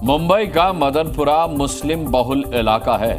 मुंबई का मदनपुरा मुस्लिम बहुल इलाका है।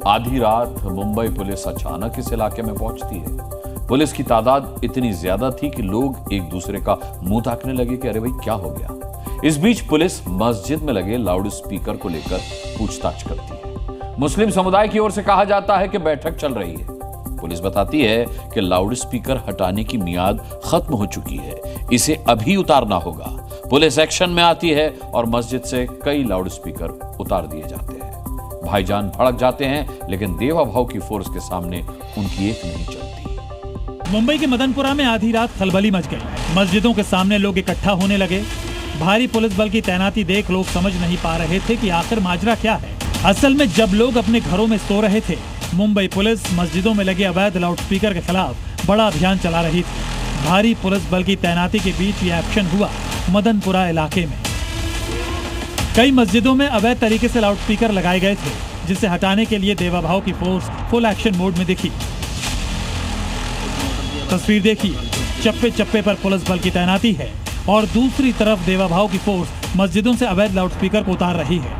आधी रात मुंबई पुलिस अचानक इस इलाके में पहुंचती है। पुलिस की तादाद इतनी ज्यादा थी कि लोग एक दूसरे का मुंह ताकने लगे कि अरे भाई क्या हो गया। इस बीच पुलिस मस्जिद में लगे लाउड स्पीकर को लेकर पूछताछ करती है। मुस्लिम समुदाय की ओर से कहा जाता है कि बैठक चल रही है। पुलिस बताती है कि लाउड स्पीकर हटाने की मियाद खत्म हो चुकी है, इसे अभी उतारना होगा। पुलिस एक्शन में आती है और मस्जिद से कई लाउड स्पीकर उतार दिए जाते हैं। भाईजान भड़क जाते हैं, लेकिन देवा भाव की फोर्स के सामने उनकी एक नहीं चलती। मुंबई के मदनपुरा में आधी रात खलबली मच गई। मस्जिदों के सामने लोग इकट्ठा होने लगे। भारी पुलिस बल की तैनाती देख लोग समझ नहीं पा रहे थे कि आखिर माजरा क्या है। असल में जब लोग अपने घरों में सो रहे थे, मुंबई पुलिस मस्जिदों में लगे अवैध लाउड स्पीकर के खिलाफ बड़ा अभियान चला रही थी। भारी पुलिस बल की तैनाती के बीच ये एक्शन हुआ मदनपुरा इलाके में। कई मस्जिदों में अवैध तरीके से लाउड स्पीकर लगाए गए थे, जिसे हटाने के लिए देवा भाव की फोर्स फुल एक्शन मोड में दिखी। तस्वीर देखिए, चप्पे चप्पे पर पुलिस बल की तैनाती है और दूसरी तरफ देवा भाव की फोर्स मस्जिदों से अवैध लाउड स्पीकर को उतार रही है।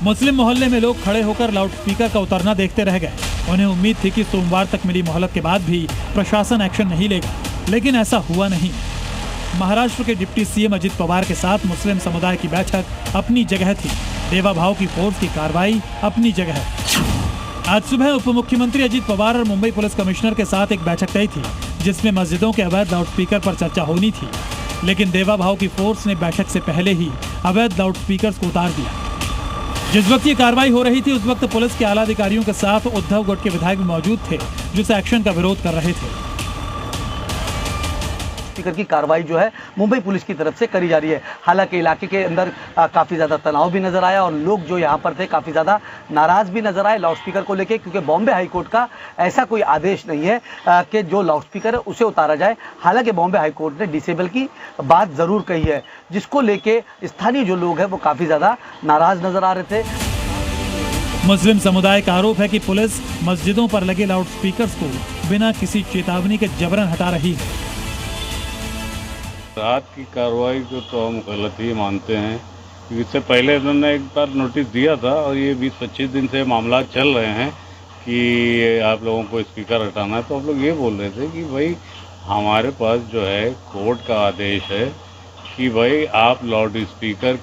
मुस्लिम मोहल्ले में लोग खड़े होकर लाउड स्पीकर का उतरना देखते रह गए। उन्हें उम्मीद थी कि सोमवार तक मिली मोहलत के बाद भी प्रशासन एक्शन नहीं लेगा, लेकिन ऐसा हुआ नहीं। महाराष्ट्र के डिप्टी सीएम अजित पवार के साथ मुस्लिम समुदाय की बैठक अपनी जगह थी, देवा भाव की फोर्स की कार्रवाई अपनी जगह। आज सुबह उप मुख्यमंत्री अजित पवार और मुंबई पुलिस कमिश्नर के साथ एक बैठक तय थी, जिसमें मस्जिदों के अवैध लाउड स्पीकर पर चर्चा होनी थी, लेकिन देवा भाव की फोर्स ने बैठक से पहले ही अवैध लाउड स्पीकर को उतार दिया। जिस वक्त ये कार्रवाई हो रही थी, उस वक्त पुलिस के आला अधिकारियों के साथ उद्धव गुट के विधायक भी मौजूद थे, जो इस एक्शन का विरोध कर रहे थे। स्पीकर की कार्रवाई जो है मुंबई पुलिस की तरफ से करी जा रही है। हालांकि इलाके के अंदर काफ़ी ज़्यादा तनाव भी नजर आया और लोग जो यहाँ पर थे काफ़ी ज़्यादा नाराज़ भी नजर आए लाउड स्पीकर को लेके, क्योंकि बॉम्बे हाईकोर्ट का ऐसा कोई आदेश नहीं है कि जो लाउड स्पीकर है उसे उतारा जाए। हालांकि बॉम्बे हाईकोर्ट ने डिसेबल की बात ज़रूर कही है, जिसको लेके स्थानीय जो लोग हैं वो काफ़ी ज़्यादा नाराज़ नजर आ रहे थे। मुस्लिम समुदाय का आरोप है कि पुलिस मस्जिदों पर लगे लाउड स्पीकर्स को बिना किसी चेतावनी के जबरन हटा रही है। रात की कार्रवाई को तो हम गलत ही मानते हैं, क्योंकि इससे पहले उन्होंने एक बार नोटिस दिया था और ये 20-25 दिन से मामला चल रहे हैं कि आप लोगों को स्पीकर हटाना है। तो आप लोग ये बोल रहे थे कि भाई हमारे पास जो है कोर्ट का आदेश है कि भाई आप लाउड स्पीकर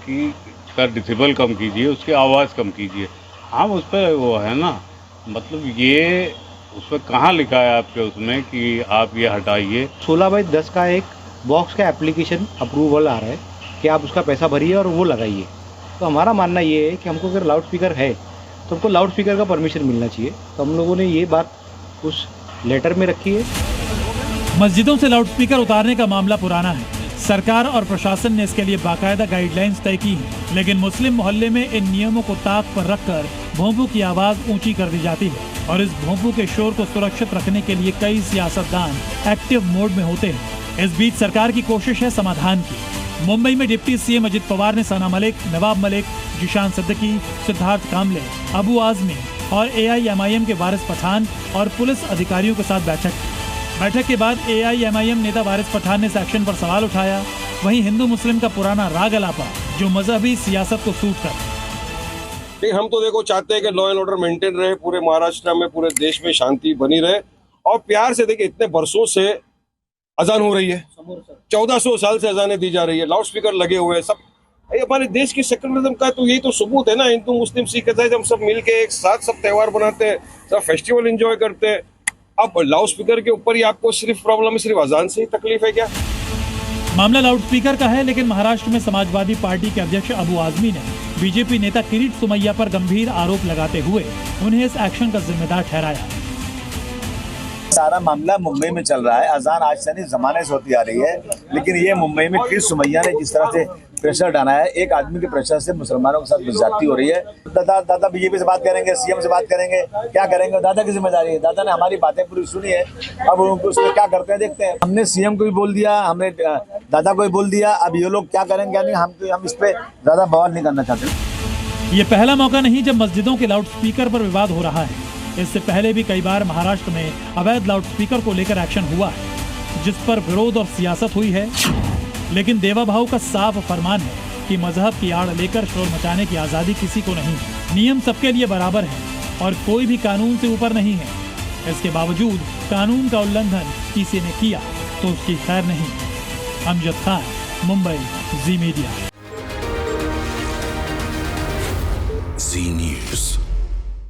का डिसिबल कम कीजिए, उसकी आवाज़ कम कीजिए। हम उस पर वो है ना, मतलब ये उस पर कहाँ लिखा है आपके उसमें कि आप ये हटाइए। 16/10 का एक बॉक्स का एप्लीकेशन अप्रूवल आ रहा है कि आप उसका पैसा भरिए और वो लगाइए। तो हमारा मानना ये है कि हमको अगर लाउड स्पीकर है तो हमको लाउड स्पीकर का परमिशन मिलना चाहिए। तो हम लोगों ने ये बात उस लेटर में रखी है। मस्जिदों से लाउड स्पीकर उतारने का मामला पुराना है। सरकार और प्रशासन ने इसके लिए बाकायदा गाइडलाइंस तय की है, लेकिन मुस्लिम मोहल्ले में इन नियमों को ताक पर रखकर भोंपू की आवाज ऊंची कर दी जाती है और इस भोंपू के शोर को सुरक्षित रखने के लिए कई सियासतदान एक्टिव मोड में होते हैं। इस बीच सरकार की कोशिश है समाधान की। मुंबई में डिप्टी सीएम अजित पवार ने सना मलिक, नवाब मलिक, जिशान सिद्दीकी, सिद्धार्थ कामले, अबू आजमी और AIMIM के वारिस पठान और पुलिस अधिकारियों के साथ बैठक के बाद AIMIM नेता वारिस पठान ने इस एक्शन पर सवाल उठाया। वहीं हिंदू मुस्लिम का पुराना राग अलापा, जो मजहबी सियासत को सूट कर। हम तो देखो चाहते हैं कि लॉ एंड ऑर्डर मेंटेन रहे पूरे महाराष्ट्र में, पूरे देश में शांति बनी रहे और प्यार से। देखिए इतने बरसों से अजान हो रही है, 1400 साल से अजानें दी जा रही है, लाउड स्पीकर लगे हुए हैं, सब ये हमारे देश की सेक्युलरिज्म का तो यही तो सबूत है ना। हिंदू मुस्लिम सिख ईसाई हम सब मिलके एक साथ सब त्यौहार बनाते हैं, सब फेस्टिवल एंजॉय करते हैं। अब लाउड स्पीकर के ऊपर ही आपको सिर्फ प्रॉब्लम है, सिर्फ अजान से ही तकलीफ है क्या? मामला लाउड स्पीकर का है, लेकिन महाराष्ट्र में समाजवादी पार्टी के अध्यक्ष अबू आजमी ने बीजेपी नेता किरीट सोमैया पर गंभीर आरोप लगाते हुए उन्हें इस एक्शन का जिम्मेदार ठहराया। सारा मामला मुंबई में चल रहा है। अजान आज से नहीं जमाने से होती आ रही है, लेकिन ये मुंबई में किरीट सोमैया ने जिस तरह से प्रेशर डाला है, एक आदमी के प्रेशर से मुसलमानों के साथ ज्यादती हो रही है। दादा बीजेपी से बात करेंगे, सीएम से बात करेंगे, क्या करेंगे? दादा की जिम्मेदारी है। दादा ने हमारी बातें पूरी सुनी है, अब उसमें क्या करते हैं देखते हैं। हमने सीएम को भी बोल दिया, हमने दादा को भी बोल दिया, अब ये लोग क्या करेंगे क्या नहीं, हम इस पे ज्यादा बवाल नहीं करना चाहते। ये पहला मौका नहीं जब मस्जिदों के लाउड स्पीकर पर विवाद हो रहा है। इससे पहले भी कई बार महाराष्ट्र में अवैध लाउड स्पीकर को लेकर एक्शन हुआ है, जिस पर विरोध और सियासत हुई है। लेकिन देवा भाऊ का साफ फरमान है कि मजहब की आड़ लेकर शोर मचाने की आजादी किसी को नहीं है। नियम सबके लिए बराबर है और कोई भी कानून से ऊपर नहीं है। इसके बावजूद कानून का उल्लंघन किसी ने किया तो उसकी खैर नहीं। अमजद खान, मुंबई, जी मीडिया। जी न्यूज़।